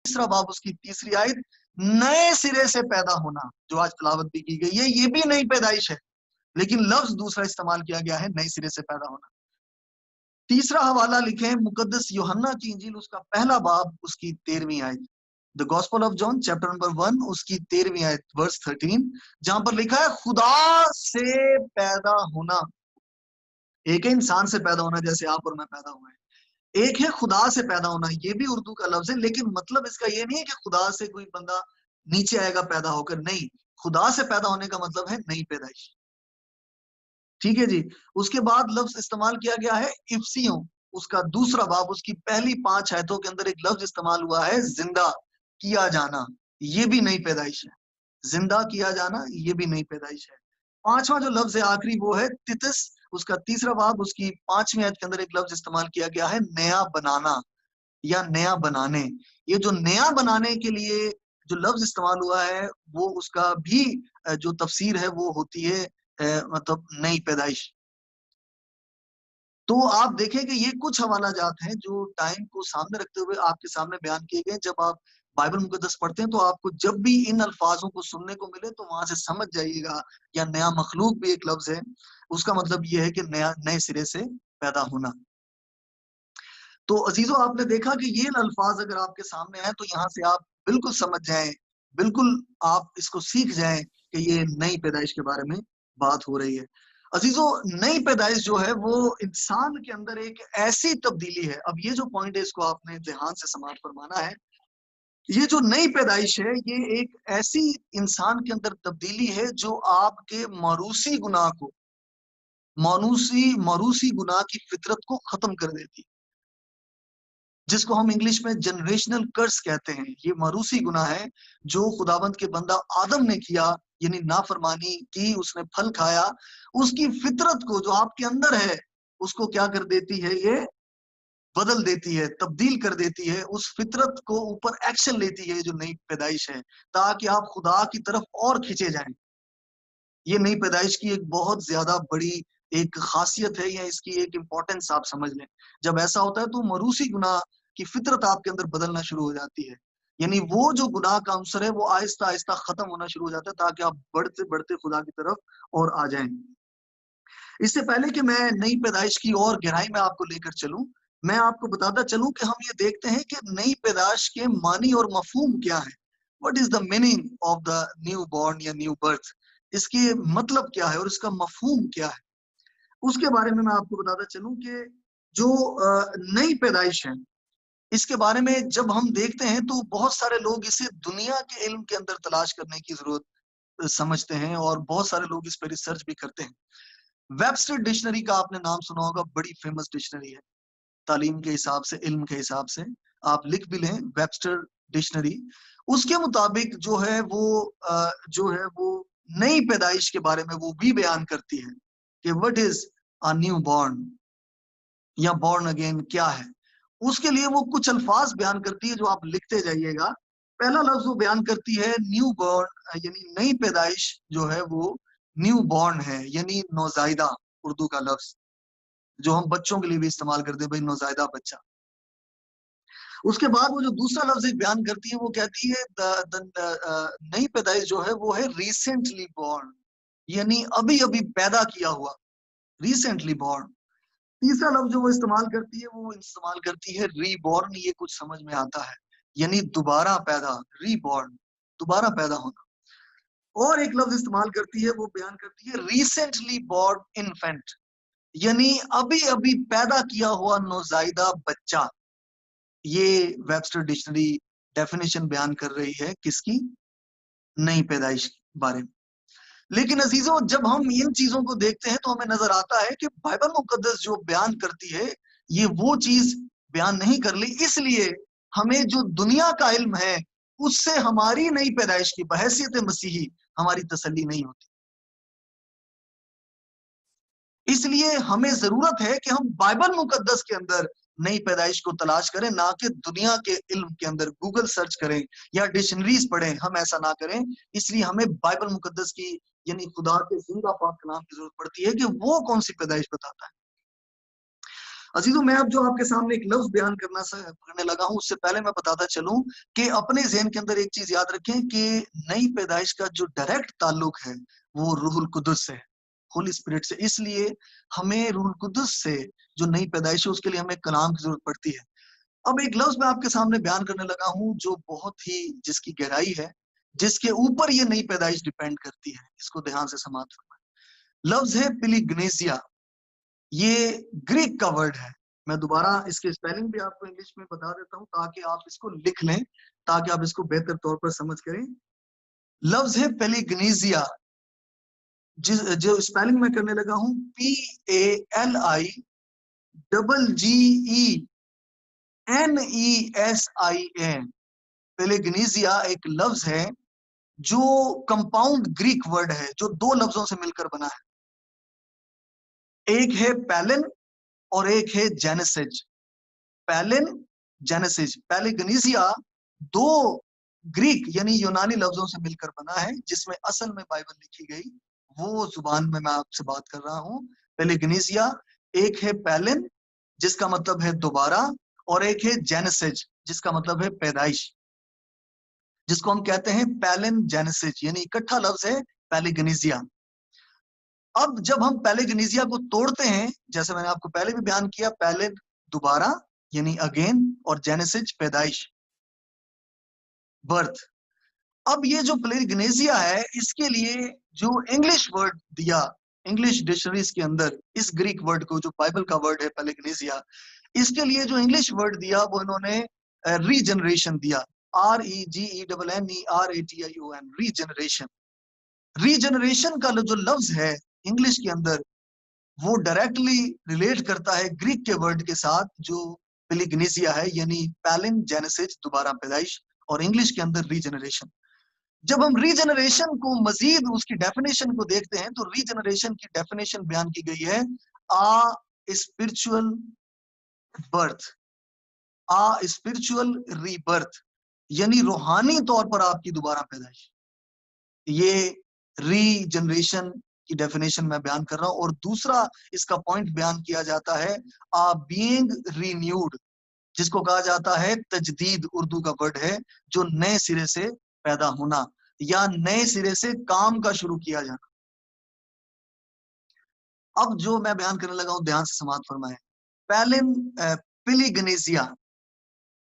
तीसरा बाब उसकी तीसरी आयत, नए सिरे से पैदा होना, जो आज तिलावत भी की गई है, ये भी नई पैदाइश है, लेकिन लफ्ज दूसरा इस्तेमाल किया गया है, नए सिरे से पैदा होना। तीसरा हवाला लिखे मुकद्दस यूहन्ना की इंजील, उसका पहला बाब, उसकी 13वीं आयत, the gospel of John chapter number 1, उसकी 13वीं आयत, वर्स 13, जहां पर लिखा है खुदा से पैदा होना। एक है इंसान से पैदा होना, जैसे आप और मैं पैदा हुए हैं, एक है खुदा से पैदा होना, ये भी उर्दू का लफ्ज है, लेकिन मतलब इसका ये नहीं है कि खुदा से कोई बंदा नीचे आएगा पैदा होकर, नहीं, खुदा से पैदा होने का मतलब है नई पैदाइश। ठीक है जी। उसके बाद लफ्ज इस्तेमाल किया गया है इफ्सियों, उसका दूसरा बाब, उसकी पहली 5 आयतों के अंदर एक लफ्ज इस्तेमाल हुआ है जिंदा किया जाना, ये भी नई पैदाइश है। जिंदा किया जाना ये भी नई पैदाइश है। पांचवा जो लफ्ज है आखिरी, वो है तितस, उसका तीसरा बाब, उसकी 5वीं आयत के अंदर एक लफ्ज इस्तेमाल किया गया है नया बनाना या नया बनाने। ये जो नया बनाने के लिए जो लफ्ज इस्तेमाल हुआ है, वो उसका भी जो तफसीर है वो होती है मतलब नई पैदाइश। तो आप देखें कि ये कुछ हवाला जात हैं जो टाइम को सामने रखते हुए आपके सामने बयान किए गए। जब आप बाइबल मुकद्दस पढ़ते हैं तो आपको जब भी इन अल्फाजों को सुनने को मिले तो वहां से समझ जाइएगा, या नया मखलूक भी एक लफ्ज है, उसका मतलब ये है कि नया, नए सिरे से पैदा होना। तो अजीजों, आपने देखा कि ये अल्फाज अगर आपके सामने है तो यहाँ से आप बिल्कुल समझ जाएं, बिल्कुल आप इसको सीख जाएं कि ये नई पैदाइश के बारे में बात हो रही है। अजीजों, नई पैदाइश जो है वो इंसान के अंदर एक ऐसी तब्दीली है, अब ये जो पॉइंट है इसको आपने ध्यान से समाप्त फरमाना है। ये जो नई पैदाइश है ये एक ऐसी इंसान के अंदर तब्दीली है जो आपके मरूसी गुनाह को, मरूसी गुनाह की फितरत को खत्म कर देती है, जिसको हम इंग्लिश में जनरेशनल कर्स कहते हैं। ये मरूसी गुनाह है जो खुदाबंद के बंदा आदम ने किया, यानी नाफरमानी की, उसने फल खाया, उसकी फितरत को जो आपके अंदर है उसको क्या कर देती है, ये बदल देती है, तब्दील कर देती है, उस फितरत को ऊपर एक्शन लेती है जो नई पैदाइश है, ताकि आप खुदा की तरफ और खींचे जाएं। ये नई पैदाइश की एक बहुत ज्यादा बड़ी एक खासियत है, या इसकी एक इंपॉर्टेंस आप समझ लें। जब ऐसा होता है तो मरूसी गुनाह की फितरत आपके अंदर बदलना शुरू हो जाती है, यानी वो जो गुनाह का अंसर है वो आहिस्ता आहिस्ता खत्म होना शुरू हो जाता है, ताकि आप बढ़ते बढ़ते खुदा की तरफ और आ जाएं। इससे पहले कि मैं नई पैदाइश की और गहराई में आपको लेकर चलूं, मैं आपको बताता चलूं कि हम ये देखते हैं कि नई पैदाइश के मानी और मफहूम क्या है। What is the meaning of the new born या न्यू बर्थ, इसके मतलब क्या है और इसका मफहूम क्या है, उसके बारे में मैं आपको बताता चलूं कि जो नई पैदाइश है इसके बारे में जब हम देखते हैं तो बहुत सारे लोग इसे दुनिया के इल्म के अंदर तलाश करने की जरूरत समझते हैं, और बहुत सारे लोग इस पर रिसर्च भी करते हैं। वेबस्टर डिक्शनरी का आपने नाम सुना होगा, बड़ी फेमस डिक्शनरी है तालीम के हिसाब से, इल्म के हिसाब से, आप लिख भी लें वेबस्टर डिक्शनरी। उसके मुताबिक जो है वो नई पैदाइश के बारे में वो भी बयान करती है कि what is a new born या बॉर्न अगेन क्या है। उसके लिए वो कुछ अल्फाज बयान करती है जो आप लिखते जाइएगा। पहला लफ्ज वो बयान करती है न्यू बॉर्न, यानी नई पैदाइश जो है वो न्यू बॉर्न है, यानी नौजायदा, उर्दू का लफ्ज जो हम बच्चों के लिए भी इस्तेमाल करते हैं, भाई नौजायदा बच्चा। उसके बाद वो जो दूसरा लफ्ज एक बयान करती है वो कहती है नई पैदाइश जो है वो है रिसेंटली बॉर्न, यानी अभी अभी पैदा किया हुआ, रिसेंटली बॉर्न। तीसरा लफ्ज जो वो इस्तेमाल करती है रीबॉर्न, ये कुछ समझ में आता है, यानी दोबारा पैदा, रीबॉर्न, दोबारा पैदा होना। और एक लफ्ज इस्तेमाल करती है, वो बयान करती है रिसेंटली बॉर्न इन्फेंट, यानी अभी अभी पैदा किया हुआ नौजायदा बच्चा। ये वेबस्टर डिक्शनरी डेफिनेशन बयान कर रही है किसकी, नई पैदाइश के बारे में। लेकिन अजीजों, जब हम इन चीजों को देखते हैं तो हमें नजर आता है कि बाइबल मुकद्दस जो बयान करती है ये वो चीज बयान नहीं कर ली, इसलिए हमें जो दुनिया का इल्म है उससे हमारी नई पैदाइश की बहैसियत मसीही हमारी तसल्ली नहीं होती। इसलिए हमें जरूरत है कि हम बाइबल मुकद्दस के अंदर नई पैदाइश को तलाश करें, ना कि दुनिया के इल्म के अंदर गूगल सर्च करें या डिक्शनरीज पढ़ें। हम ऐसा ना करें, इसलिए हमें बाइबल मुकद्दस की, यानी खुदा के जिंदा पाक कलाम की जरूरत पड़ती है कि वो कौन सी पैदाइश बताता है। अजीजों, मैं अब जो आपके सामने एक लफ्ज बयान करने लगा हूं, उससे पहले मैं बताता चलूं कि अपने ज़हन के अंदर एक चीज याद रखें कि नई पैदाइश का जो डायरेक्ट ताल्लुक है वो रूहुल कुदस से, होली स्पिरिट से। इसलिए हमें रूहुल कुदस से जो नई पैदाइश है उसके लिए हमें कलाम की जरूरत पड़ती है। अब एक लफ्ज मैं आपके सामने बयान करने लगा हूं जो बहुत ही, जिसकी गहराई है, जिसके ऊपर ये नई पैदाइश डिपेंड करती है। इसको ध्यान से समाप्त करना। लफ्ज है पिलिग्नेसिया। ये ग्रीक का वर्ड है। मैं दोबारा इसके स्पेलिंग भी आपको इंग्लिश में बता देता हूं ताकि आप इसको लिख लें, ताकि आप इसको बेहतर तौर पर समझ करें। लफ्ज है पेलिग्नेसिया, जो स्पेलिंग मैं करने लगा हूं, PALIGGENESIA। पेलिग्नेसिया एक लफ्ज है जो कंपाउंड ग्रीक वर्ड है, जो दो लफ्जों से मिलकर बना है। एक है पैलिन और एक है जेनेसिस। पैलिन, जेनेसिस। पेलिग्नेसिया दो ग्रीक यानी यूनानी लफ्जों से मिलकर बना है, जिसमें असल में बाइबल लिखी गई वो जुबान में मैं आपसे बात कर रहा हूं। पेलिग्नेसिया एक है पैलिन, जिसका मतलब है दोबारा, और एक है जेनेसिस, जिसका मतलब है पैदाइश, जिसको हम कहते हैं पैलिन जेनेसिस, यानी इकट्ठा लफ्ज है पेलिग्नेसिया। अब जब हम पेलिग्नेसिया को तोड़ते हैं, जैसे मैंने आपको पहले भी बयान किया, पैलिन दोबारा यानी अगेन, और जेनेसिस पैदाइश, बर्थ। अब ये जो पेलिग्नेसिया है, इसके लिए जो इंग्लिश वर्ड दिया इंग्लिश डिक्शनरीज के अंदर, इस ग्रीक वर्ड को, जो बाइबल का वर्ड है पेलिग्नेसिया, इसके लिए जो इंग्लिश वर्ड दिया वो इन्होंने रीजनरेशन दिया। REGENERATION, regeneration. रीजनरेशन का जो लफ्ज है इंग्लिश के अंदर, वो डायरेक्टली रिलेट करता है ग्रीक के वर्ड के साथ जो पेलिग्नेसिया है, यानी पैलिन जेनेसिस, दोबारा पैदाइश, और इंग्लिश के अंदर रीजनरेशन। जब हम रीजनरेशन को मजीद उसकी डेफिनेशन को देखते हैं, तो रीजनरेशन की डेफिनेशन बयान की गई है, आ स्पिरिचुअल बर्थ, आ स्पिरिचुअल रीबर्थ, यानी रूहानी तौर पर आपकी दोबारा पैदाइश। ये रीजनरेशन की डेफिनेशन मैं बयान कर रहा हूं। और दूसरा इसका पॉइंट बयान किया जाता है आ बीइंग रीन्यूड, जिसको कहा जाता है तजदीद, उर्दू का वर्ड है, जो नए सिरे से पैदा होना या नए सिरे से काम का शुरू किया जाना। अब जो मैं बयान करने लगा हूं, ध्यान से समाप्त फरमाएं। पैलिन पेलिग्नेसिया,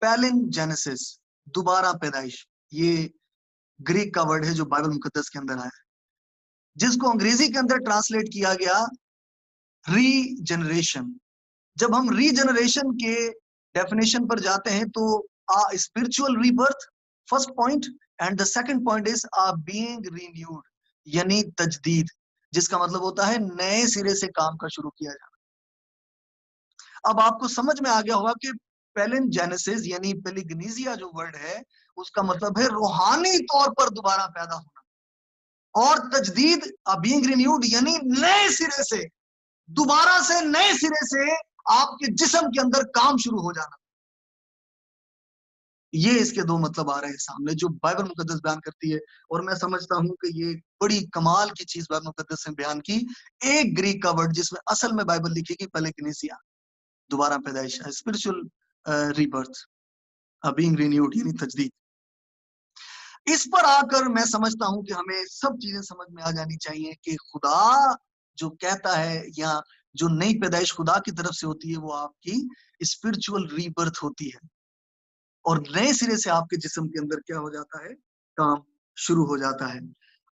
पैलिन जेनेसिस, दोबारा पैदाइश, ये ग्रीक का वर्ड है जो बाइबल मुकद्दस के अंदर आया है, जिसको अंग्रेजी के अंदर ट्रांसलेट किया गया रीजनरेशन। जब हम रीजनरेशन के डेफिनेशन पर जाते हैं तो a spiritual rebirth, first point, and the second point is a being renewed, यानी तजदीद, जिसका मतलब होता है नए सिरे से काम का शुरू किया जाना। अब आपको समझ में आ गया होगा कि पैलिन जेनेसिस यानी पेलिग्नेसिया जो वर्ड है, उसका मतलब है रूहानी तौर पर दोबारा पैदा होना, और तजदीद बीइंग रिन्यूड यानी नए सिरे से, दोबारा से नए सिरे से आपके जिस्म के अंदर काम शुरू हो जाना। ये इसके दो मतलब आ रहे हैं सामने जो बाइबल मुकद्दस बयान करती है। और मैं समझता हूं कि ये बड़ी कमाल की चीज बाइबल मुकद्दस ने बयान की, एक ग्रीक का वर्ड जिसमें असल में बाइबल लिखेगी पेलिग्नेसिया, दोबारा पैदाइश, स्पिरिचुअल रीबर्थ, बीइंग रिन्यूड यानी तजदीद। इस पर आकर मैं समझता हूं कि हमें सब चीजें समझ में आ जानी चाहिए कि खुदा जो कहता है, या जो नई पैदाइश खुदा की तरफ से होती है, वो आपकी स्पिरिचुअल रीबर्थ होती है, और नए सिरे से आपके जिस्म के अंदर क्या हो जाता है, काम शुरू हो जाता है।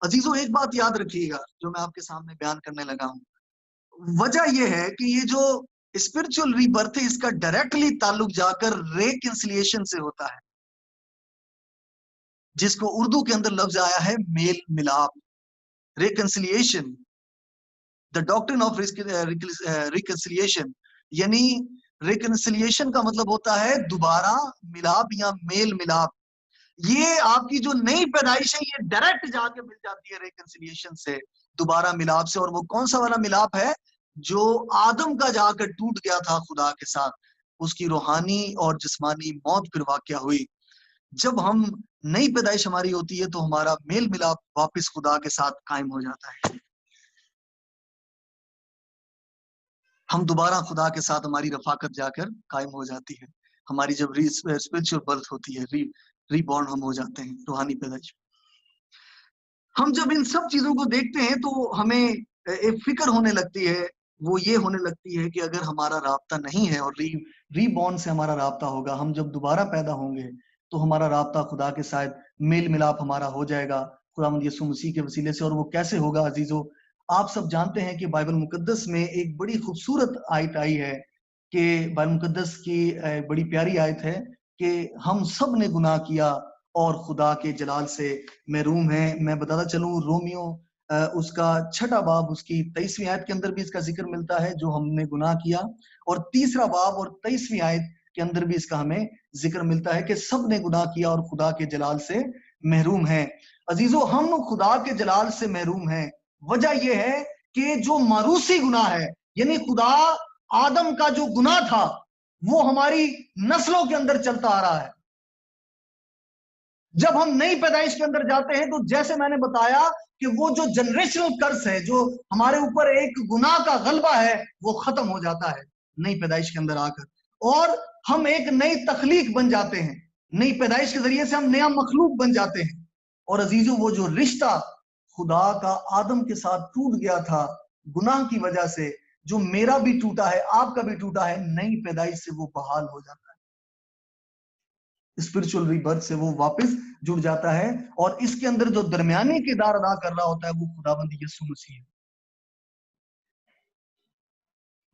अजीजों, एक बात याद रखिएगा जो मैं आपके सामने बयान करने लगा हूं। वजह यह है कि ये जो स्पिरिचुअल रीबर्थ है, इसका डायरेक्टली ताल्लुक जाकर रेकंसिलिएशन से होता है, जिसको उर्दू के अंदर लफ्ज आया है मेल मिलाप, रेकंसिलिएशन, द डॉक्ट्रिन ऑफ रिकंसिलिएशन। यानी रिकंसिलिएशन का मतलब होता है दोबारा मिलाप या मेल मिलाप। ये आपकी जो नई पैदाइश है, ये डायरेक्ट जाके मिल जाती है रेकंसिलिएशन से, दोबारा मिलाप से। और वो कौन सा वाला मिलाप है? जो आदम का जाकर टूट गया था खुदा के साथ, उसकी रूहानी और जिस्मानी मौत फिर वाकया हुई। जब हम नई पैदाइश हमारी होती है तो हमारा मेल मिलाप वापस खुदा के साथ कायम हो जाता है। ہم دوبارہ خدا کے ساتھ ہماری رفاقت جا کر قائم ہو جاتی ہے. ہماری جب اسپرچل برتھ ہوتی ہے, ری بورن ہم ہو جاتے ہیں, روحانی پیدائش. ہم جب ان سب چیزوں کو دیکھتے ہیں تو ہمیں ایک فکر ہونے لگتی ہے, وہ یہ ہونے لگتی ہے کہ اگر ہمارا رابطہ نہیں ہے اور ری بورن سے ہمارا رابطہ ہوگا, ہم جب دوبارہ پیدا ہوں گے تو ہمارا رابطہ خدا کے ساتھ میل ملاپ ہمارا ہو جائے گا خداوند یسوع مسیح کے وسیلے سے. اور وہ کیسے ہوگا عزیزو؟ آپ سب جانتے ہیں کہ بائبل مقدس میں ایک بڑی خوبصورت آیت آئی ہے, کہ بائبل مقدس کی بڑی پیاری آیت ہے کہ ہم سب نے گناہ کیا اور خدا کے جلال سے محروم ہیں. میں بتاتا چلوں, رومیو اس کا 6 باب اس کی 23ویں آیت کے اندر بھی اس کا ذکر ملتا ہے, جو ہم نے گناہ کیا, اور 3 باب اور 23ویں آیت کے اندر بھی اس کا ہمیں ذکر ملتا ہے کہ سب نے گناہ کیا اور خدا کے جلال سے محروم ہیں. عزیزو, ہم خدا کے جلال سے محروم ہیں. وجہ یہ ہے کہ جو موروثی گناہ ہے, یعنی خدا آدم کا جو گناہ تھا وہ ہماری نسلوں کے اندر چلتا آ رہا ہے. جب ہم نئی پیدائش کے اندر جاتے ہیں تو جیسے میں نے بتایا کہ وہ جو جنریشنل کرس ہے, جو ہمارے اوپر ایک گناہ کا غلبہ ہے, وہ ختم ہو جاتا ہے نئی پیدائش کے اندر آ کر, اور ہم ایک نئی تخلیق بن جاتے ہیں. نئی پیدائش کے ذریعے سے ہم نیا مخلوق بن جاتے ہیں. اور عزیزو, وہ جو رشتہ خدا کا آدم کے ساتھ ٹوٹ گیا تھا گناہ کی وجہ سے, جو میرا بھی ٹوٹا ہے, آپ کا بھی ٹوٹا ہے, نئی پیدائش سے وہ بحال ہو جاتا ہے. اسپرچل ری برتھ سے وہ واپس جڑ جاتا ہے, اور اس کے اندر جو درمیانی کردار ادا کر رہا ہوتا ہے وہ خداوند یسوع مسیح ہے.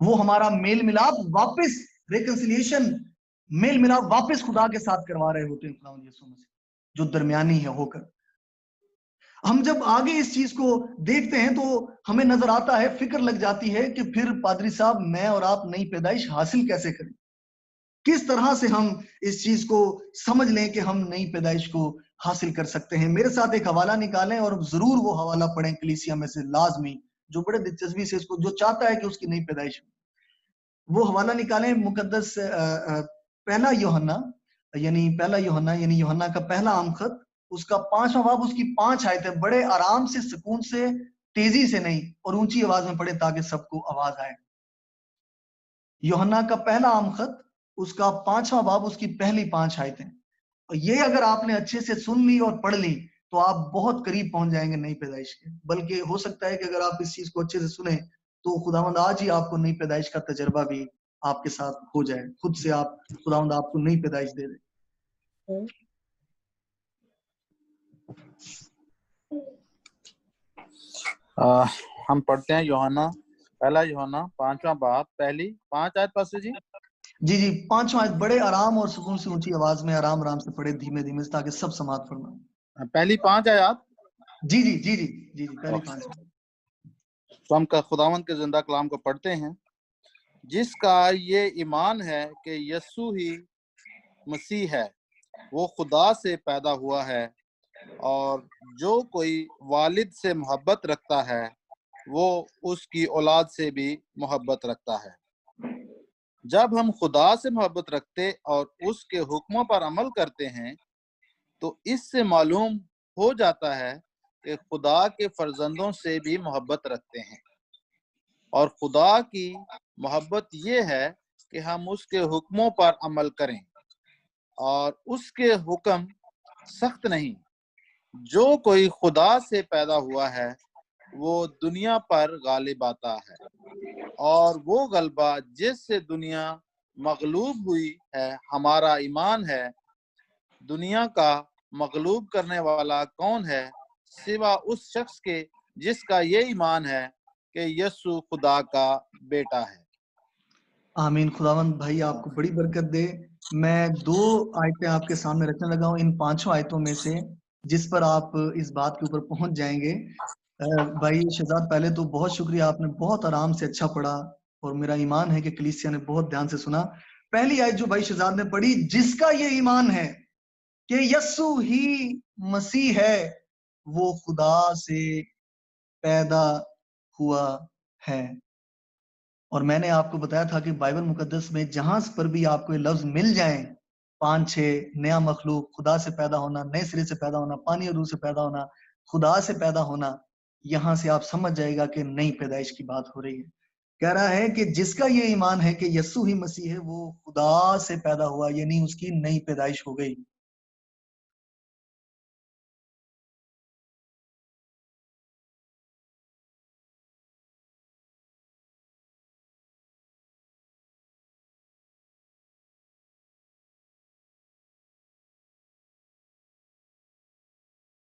وہ ہمارا میل ملاپ واپس, ریکنسیلیشن, میل ملاپ واپس خدا کے ساتھ کروا رہے ہوتے ہیں خداوند یسوع مسیح, جو درمیانی ہے ہو کر. ہم جب آگے اس چیز کو دیکھتے ہیں تو ہمیں نظر آتا ہے, فکر لگ جاتی ہے کہ پھر پادری صاحب میں اور آپ نئی پیدائش حاصل کیسے کریں, کس طرح سے ہم اس چیز کو سمجھ لیں کہ ہم نئی پیدائش کو حاصل کر سکتے ہیں. میرے ساتھ ایک حوالہ نکالیں اور ضرور وہ حوالہ پڑھیں کلیسیا میں سے, لازمی, جو بڑے دلچسپی سے اس کو, جو چاہتا ہے کہ اس کی نئی پیدائش ہو, وہ حوالہ نکالیں مقدس پہلا یوحنا یعنی یوحنا کا پہلا عام خط, اس کا 5واں باب, اس کی 5 آیتیں. بڑے آرام سے, سکون سے, تیزی سے نہیں, اور اونچی آواز میں پڑھیں تاکہ سب کو آواز آئے. یوحنا کا پہلا عام خط, اس کا 5واں باب, اس کی پہلی 5 آیتیں. یہ اگر آپ نے اچھے سے سن لی اور پڑھ لی تو آپ بہت قریب پہنچ جائیں گے نئی پیدائش کے. بلکہ ہو سکتا ہے کہ اگر آپ اس چیز کو اچھے سے سنیں تو خداوند آج ہی آپ کو نئی پیدائش کا تجربہ بھی آپ کے ساتھ ہو جائے, خود سے آپ, خداوند آپ کو نئی پیدائش دے دے. ہم پڑھتے ہیں یوحنا, پہلا یوحنا 5واں باب, پہلی 5 آیت پاسے جی. جی 5واں آیت بڑے آرام اور سکون سے اونچی آواز میں آرام سے پڑھے, دھیمے دھیمے, تاکہ سب سماعت فرمائیں. پہلی 5 آیات. جی پہلی 5 آیات. تو ہم خداوند کے زندہ کلام کو پڑھتے ہیں. جس کا یہ ایمان ہے کہ یسوع ہی مسیح ہے, وہ خدا سے پیدا ہوا ہے, اور جو کوئی والد سے محبت رکھتا ہے وہ اس کی اولاد سے بھی محبت رکھتا ہے. جب ہم خدا سے محبت رکھتے اور اس کے حکموں پر عمل کرتے ہیں تو اس سے معلوم ہو جاتا ہے کہ خدا کے فرزندوں سے بھی محبت رکھتے ہیں. اور خدا کی محبت یہ ہے کہ ہم اس کے حکموں پر عمل کریں, اور اس کے حکم سخت نہیں. جو کوئی خدا سے پیدا ہوا ہے وہ دنیا پر غالب آتا ہے, اور وہ غلبہ جس سے دنیا مغلوب ہوئی ہے ہمارا ایمان ہے. دنیا کا مغلوب کرنے والا کون ہے سوا اس شخص کے جس کا یہ ایمان ہے کہ یسوع خدا کا بیٹا ہے. آمین. خداوند بھائی آپ کو بڑی برکت دے. میں 2 آیتیں آپ کے سامنے رکھنے لگا ہوں ان 5 آیتوں میں سے, جس پر آپ اس بات کے اوپر پہنچ جائیں گے. بھائی شہزاد, پہلے تو بہت شکریہ, آپ نے بہت آرام سے اچھا پڑھا, اور میرا ایمان ہے کہ کلیسیا نے بہت دھیان سے سنا. پہلی آیت جو بھائی شہزاد نے پڑھی, جس کا یہ ایمان ہے کہ یسوع ہی مسیح ہے, وہ خدا سے پیدا ہوا ہے. اور میں نے آپ کو بتایا تھا کہ بائبل مقدس میں جہاں پر بھی آپ کو یہ لفظ مل جائیں, 5-6, نیا مخلوق, خدا سے پیدا ہونا, نئے سرے سے پیدا ہونا, پانی اور روح سے پیدا ہونا, خدا سے پیدا ہونا, یہاں سے آپ سمجھ جائے گا کہ نئی پیدائش کی بات ہو رہی ہے. کہہ رہا ہے کہ جس کا یہ ایمان ہے کہ یسوع ہی مسیح ہے وہ خدا سے پیدا ہوا، یعنی اس کی نئی پیدائش ہو گئی.